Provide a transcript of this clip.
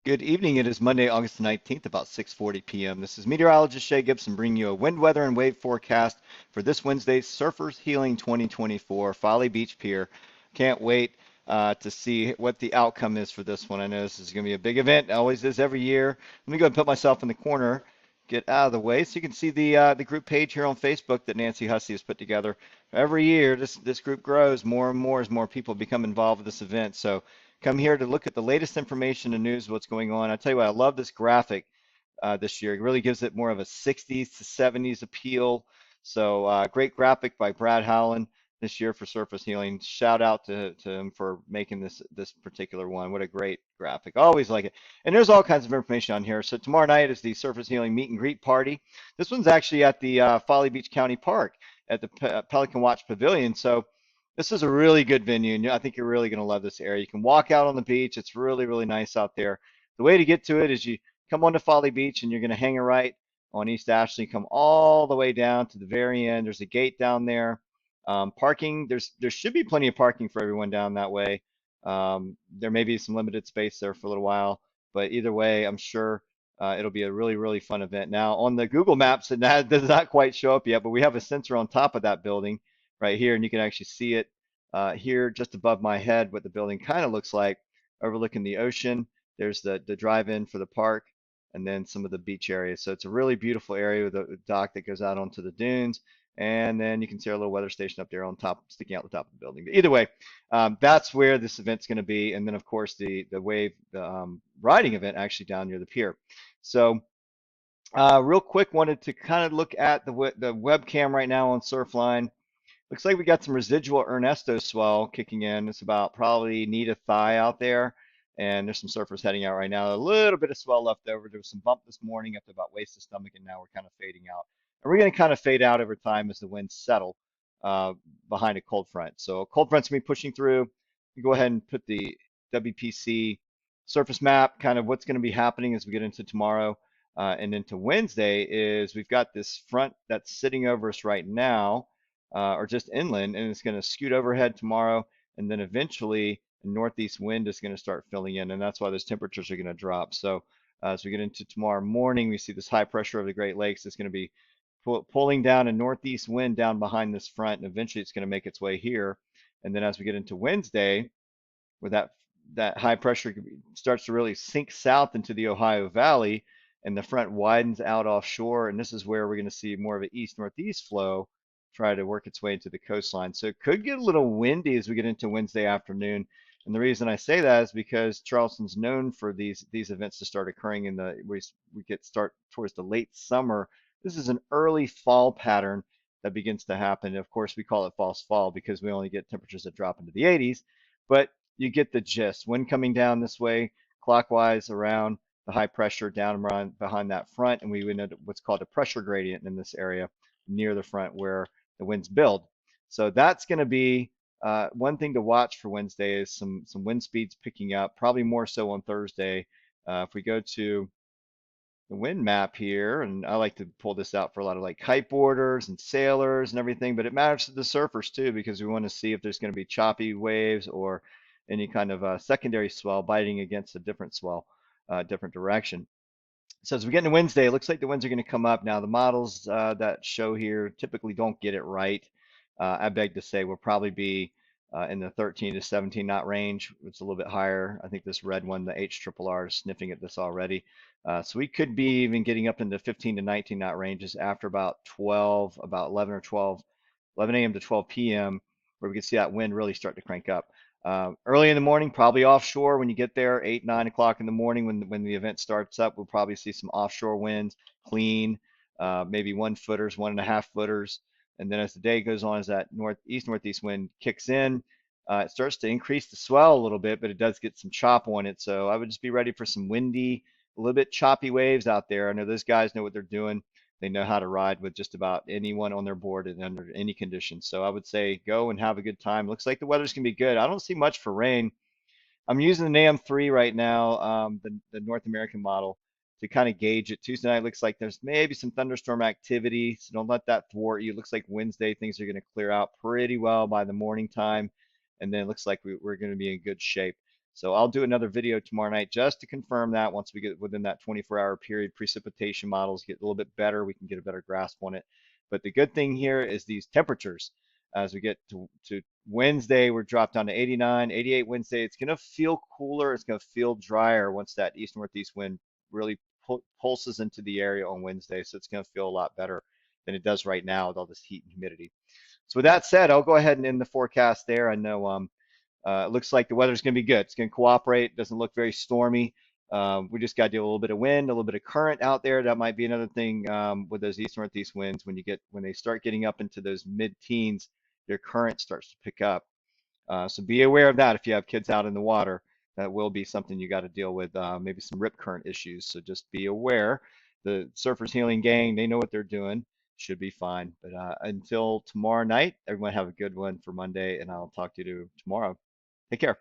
Good evening. It is Monday, August 19th, about 6:40 p.m. This is meteorologist Shay Gibson bringing you a wind, weather, and wave forecast for this Wednesday, Surfers Healing 2024, Folly Beach Pier. Can't wait to see what the outcome is for this one. I know this is going to be a big event. It always is every year. Let me go and put myself in the corner, get out of the way, so you can see the group page here on Facebook that Nancy Hussey has put together. Every year, this group grows more and more as more people become involved with this event. So come here to look at the latest information and news, what's going on. I tell you what, I love this graphic this year. It really gives it more of a 60s to 70s appeal. So great graphic by Brad Howland this year for Surface Healing. Shout out to him for making this particular one. What a great graphic. Always like it. And there's all kinds of information on here. So tomorrow night is the Surface Healing meet and greet party. This one's actually at the Folly Beach County Park at the Pelican Watch Pavilion. So this is a really good venue, and I think you're really going to love this area. You can walk out on the beach. It's really, really nice out there. The way to get to it is you come onto Folly Beach, and you're going to hang a right on East Ashley, come all the way down to the very end. There's a gate down there. Parking, there should be plenty of parking for everyone down that way. There may be some limited space there for a little while, but either way, I'm sure it'll be a really, really fun event. Now, on the Google Maps, and that does not quite show up yet, but we have a sensor on top of that building right here, and you can actually see it here just above my head, what the building kind of looks like, overlooking the ocean. There's the drive-in for the park, and then some of the beach areas. So it's a really beautiful area with a dock that goes out onto the dunes. And then you can see our little weather station up there on top, sticking out the top of the building. But either way, that's where this event's going to be. And then, of course, the wave riding event actually down near the pier. So real quick, wanted to kind of look at the webcam right now on Surfline. Looks like we got some residual Ernesto swell kicking in. It's about probably knee to thigh out there. And there's some surfers heading out right now. A little bit of swell left over. There was some bump this morning up to about waist to stomach, and now we're kind of fading out. And we're going to kind of fade out over time as the winds settle uh, behind a cold front. So a cold front's going to be pushing through. You go ahead and put the WPC surface map, kind of what's going to be happening as we get into tomorrow and into Wednesday is we've got this front that's sitting over us right now or just inland, and it's going to scoot overhead tomorrow, and then eventually a northeast wind is going to start filling in, and that's why those temperatures are going to drop. So as we get into tomorrow morning, we see this high pressure over the Great Lakes is going to be pulling down a northeast wind down behind this front, and eventually it's going to make its way here. And then as we get into Wednesday, where that high pressure starts to really sink south into the Ohio Valley, and the front widens out offshore, and this is where we're going to see more of an east-northeast flow try to work its way into the coastline. So it could get a little windy as we get into Wednesday afternoon. And the reason I say that is because Charleston's known for these events to start occurring in we get start towards the late summer. This is an early fall pattern that begins to happen. Of course, we call it false fall because we only get temperatures that drop into the 80s, but you get the gist. Wind coming down this way, clockwise around the high pressure down around behind that front, and we would know what's called a pressure gradient in this area near the front where the winds build. So that's going to be one thing to watch for Wednesday is some wind speeds picking up, probably more so on Thursday. If we go to the wind map here, and I like to pull this out for a lot of like kiteboarders and sailors and everything, but it matters to the surfers too because we want to see if there's going to be choppy waves or any kind of secondary swell biting against a different swell, different direction. So as we get into Wednesday, it looks like the winds are going to come up. Now the models that show here typically don't get it right. I beg to say we'll probably be in the 13 to 17 knot range. It's a little bit higher. I think this red one, the HRRR, is sniffing at this already. So we could be even getting up into 15 to 19 knot ranges after about 12, about 11 or 12, 11 a.m. to 12 p.m., where we can see that wind really start to crank up. Early in the morning, probably offshore when you get there, 8, 9 o'clock in the morning when the event starts up, we'll probably see some offshore winds, clean, maybe 1 footers, 1.5 footers. And then as the day goes on, as that northeast wind kicks in, it starts to increase the swell a little bit, but it does get some chop on it. So I would just be ready for some windy, a little bit choppy waves out there. I know those guys know what they're doing. They know how to ride with just about anyone on their board and under any conditions. So I would say go and have a good time. Looks like the weather's gonna be good. I don't see much for rain. I'm using the NAM3 right now, the North American model, to kind of gauge it. Tuesday night looks like there's maybe some thunderstorm activity, so don't let that thwart you. Looks like Wednesday things are going to clear out pretty well by the morning time, and then it looks like we're going to be in good shape. So I'll do another video tomorrow night just to confirm that. Once we get within that 24-hour period, precipitation models get a little bit better, we can get a better grasp on it. But the good thing here is these temperatures. As we get to Wednesday, we're dropped down to 89, 88 Wednesday. It's going to feel cooler. It's going to feel drier once that east northeast wind really pulses into the area on Wednesday. So it's going to feel a lot better than it does right now with all this heat and humidity. So with that said, I'll go ahead and end the forecast there. I know it looks like the weather's going to be good. It's going to cooperate. It doesn't look very stormy. We just got to do a little bit of wind, a little bit of current out there. That might be another thing with those east northeast winds. When they start getting up into those mid-teens, their current starts to pick up. So be aware of that if you have kids out in the water. That will be something you got to deal with, maybe some rip current issues. So just be aware. The Surfers Healing Gang, they know what they're doing. Should be fine. But until tomorrow night, everyone have a good one for Monday, and I'll talk to you tomorrow. Take care.